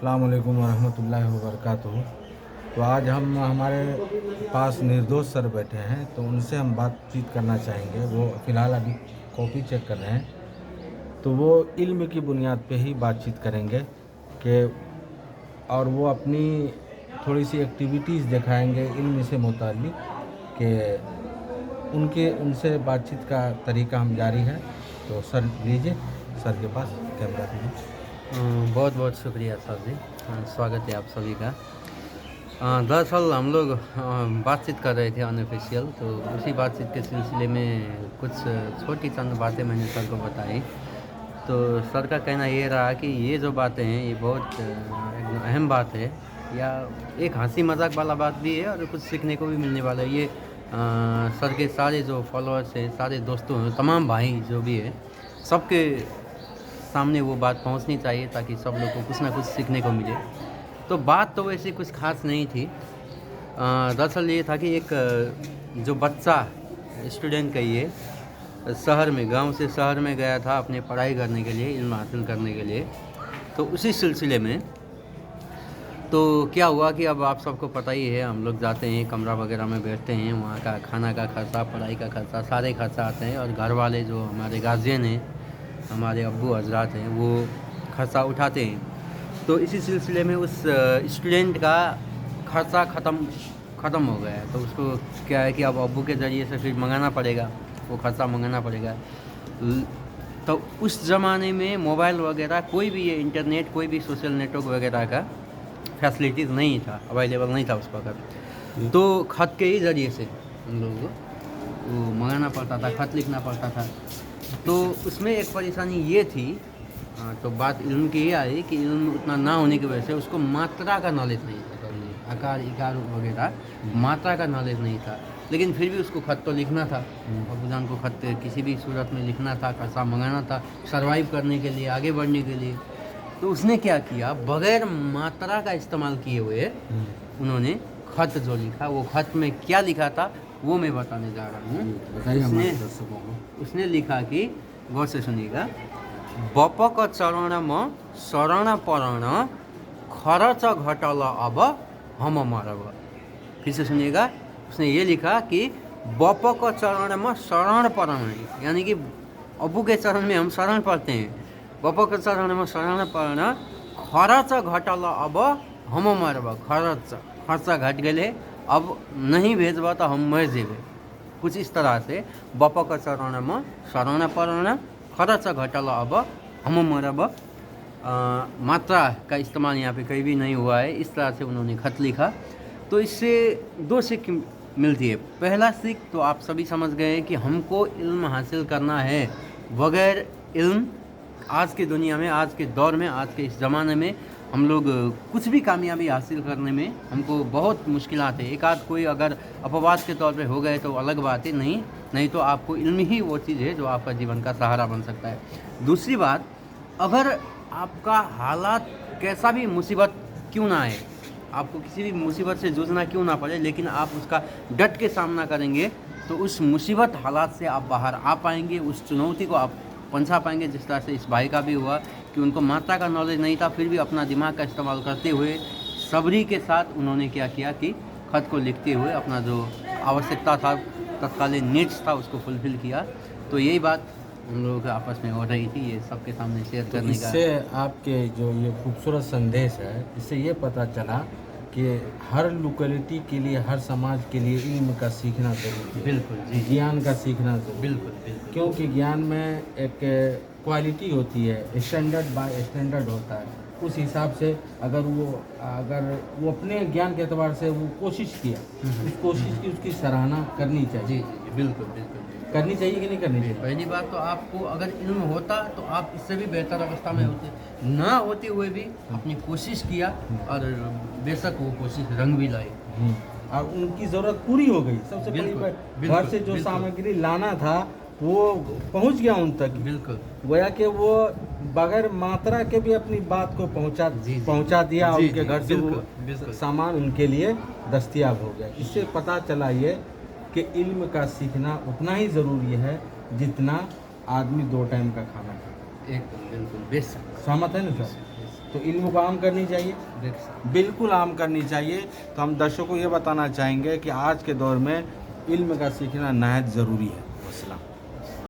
अस्सलाम वालेकुम रहमतुल्लाहि व बरकातुहू। तो आज हम हमारे पास निर्दोष सर बैठे हैं, तो उनसे हम बातचीत करना चाहेंगे। वो फ़िलहाल अभी कॉपी चेक कर रहे हैं, तो वो इल्म की बुनियाद पे ही बातचीत करेंगे कि और वो अपनी थोड़ी सी एक्टिविटीज़ दिखाएंगे इल्म से मुताल्लिक़ कि उनसे बातचीत का तरीका हम जारी है। तो सर लीजिए, सर के पास कैमरा दीजिए। बहुत बहुत शुक्रिया सर जी। स्वागत है आप सभी का। दरअसल हम लोग बातचीत कर रहे थे अनऑफिशियल, तो उसी बातचीत के सिलसिले में कुछ छोटी चंद बातें मैंने सर को बताई। तो सर का कहना ये रहा कि ये जो बातें हैं ये बहुत एक अहम बात है, या एक हंसी मजाक वाला बात भी है और कुछ सीखने को भी मिलने वाला है। ये सर के सारे जो फॉलोअर्स हैं, सारे दोस्तों हैं, तमाम भाई जो भी है, सबके सामने वो बात पहुंचनी चाहिए ताकि सब लोग को कुछ ना कुछ सीखने को मिले। तो बात तो वैसे कुछ खास नहीं थी। दरअसल ये था कि एक जो बच्चा स्टूडेंट कहिए शहर में, गांव से शहर में गया था अपने पढ़ाई करने के लिए, इल्म हासिल करने के लिए। तो उसी सिलसिले में तो क्या हुआ कि अब आप सबको पता ही है, हम लोग जाते हैं कमरा वगैरह में बैठते हैं, वहाँ का खाना का खर्चा, पढ़ाई का खर्चा, सारे खर्चा आते हैं और घर वाले जो हमारे गार्जियन हैं, हमारे अब्बू हजरात हैं, वो खर्चा उठाते हैं। तो इसी सिलसिले में उस स्टूडेंट का खर्चा ख़त्म हो गया है। तो उसको क्या है कि अब अब्बू के ज़रिए से फिर मंगाना पड़ेगा, वो खर्चा मंगाना पड़ेगा। तो उस ज़माने में मोबाइल वगैरह कोई भी ये इंटरनेट, कोई भी सोशल नेटवर्क वगैरह का फैसिलिटीज़ नहीं था, अवेलेबल नहीं था उस वक्त। तो ख़त के ही ज़रिए से हम लोगों को वो मंगाना पड़ता था, ख़त लिखना पड़ता था। तो उसमें एक परेशानी ये थी, तो बात इल्म की ही आई कि इल्म उतना ना होने की वजह से उसको मात्रा का नॉलेज नहीं था, आकार इकार वगैरह मात्रा का नॉलेज नहीं था। लेकिन फिर भी उसको ख़त तो लिखना था, अबूजान को ख़त किसी भी सूरत में लिखना था, खर्चा मंगाना था सर्वाइव करने के लिए, आगे बढ़ने के लिए। तो उसने क्या किया, बग़ैर मात्रा का इस्तेमाल किए हुए उन्होंने ख़त जो लिखा, वो ख़त में क्या लिखा था वो मैं बताने जा रहा हूँ। उसने लिखा कि, गौर से सुनिएगा, बपक चरण म शरण परण खरच घटल अब हम मरब। फिर से सुनिएगा, उसने ये लिखा कि बपक चरण में शरण परण, यानी कि अबू के चरण में हम शरण पढ़ते हैं, बपक चरण में शरण परण खरच घटल अब हम मरब। खर्चा घट गए, अब नहीं भेजबा तो हम मर जेबे। कुछ इस तरह से बपक चरण में शरण परण खरच घटल अब हम मरब। मात्रा का इस्तेमाल यहाँ पे कहीं भी नहीं हुआ है, इस तरह से उन्होंने ख़त लिखा। तो इससे दो सीख मिलती है। पहला सीख तो आप सभी समझ गए हैं कि हमको इल्म हासिल करना है। बग़ैर इल्म आज की दुनिया में, आज के दौर में, आज के इस ज़माने में हम लोग कुछ भी कामयाबी हासिल करने में हमको बहुत मुश्किलात है। एक आध कोई अगर अपवाद के तौर पे हो गए तो अलग बात है, नहीं तो आपको इल्म ही वो चीज़ है जो आपका जीवन का सहारा बन सकता है। दूसरी बात, अगर आपका हालात कैसा भी मुसीबत क्यों ना आए, आपको किसी भी मुसीबत से जूझना क्यों ना पड़े, लेकिन आप उसका डट के सामना करेंगे तो उस मुसीबत हालात से आप बाहर आ पाएंगे, उस चुनौती को आप पंछा पाएंगे। जिस तरह से इस भाई का भी हुआ कि उनको मात्रा का नॉलेज नहीं था, फिर भी अपना दिमाग का इस्तेमाल करते हुए सबरी के साथ उन्होंने क्या किया कि ख़त को लिखते हुए अपना जो आवश्यकता था, तत्कालीन नीड्स था, उसको फुलफ़िल किया। तो यही बात हम लोगों के आपस में हो रही थी, ये सबके सामने शेयर तो करने का। इससे आपके जो ये खूबसूरत संदेश है, इससे ये पता चला कि हर लोकेलिटी के लिए, हर समाज के लिए इल्म का सीखना ज़रूरी है। बिल्कुल जी, ज्ञान का सीखना ज़रूरी है। बिल्कुल। क्योंकि ज्ञान में एक क्वालिटी होती है, स्टैंडर्ड बाय स्टैंडर्ड होता है। उस हिसाब से अगर वो अपने ज्ञान के एतबार से वो कोशिश किया, उस कोशिश की उसकी सराहना करनी चाहिए। जी, बिल्कुल। करनी चाहिए कि नहीं करनी चाहिए? पहली बात तो आपको अगर इल्म होता तो आप इससे भी बेहतर अवस्था में होते, ना होते हुए भी अपनी कोशिश किया और बेशक वो कोशिश रंग भी लाई। और उनकी ज़रूरत पूरी हो गई। सबसे पहली बात, घर से जो सामग्री लाना था वो पहुंच गया उन तक। बिल्कुल, गोया कि वो बगैर मात्रा के भी अपनी बात को पहुंचा दिया, उनके घर से वो सामान उनके लिए दस्तयाब हो गया। इससे पता चला ये कि इल्म का सीखना उतना ही ज़रूरी है जितना आदमी 2 टाइम का खाना खाता है। एकदम बिल्कुल बेशक। सहमत है ना सर? तो इल्म को आम करनी चाहिए, बिल्कुल आम करनी चाहिए। तो हम दर्शकों को ये बताना चाहेंगे कि आज के दौर में इल्म का सीखना नहायत ज़रूरी है। अस्सलाम।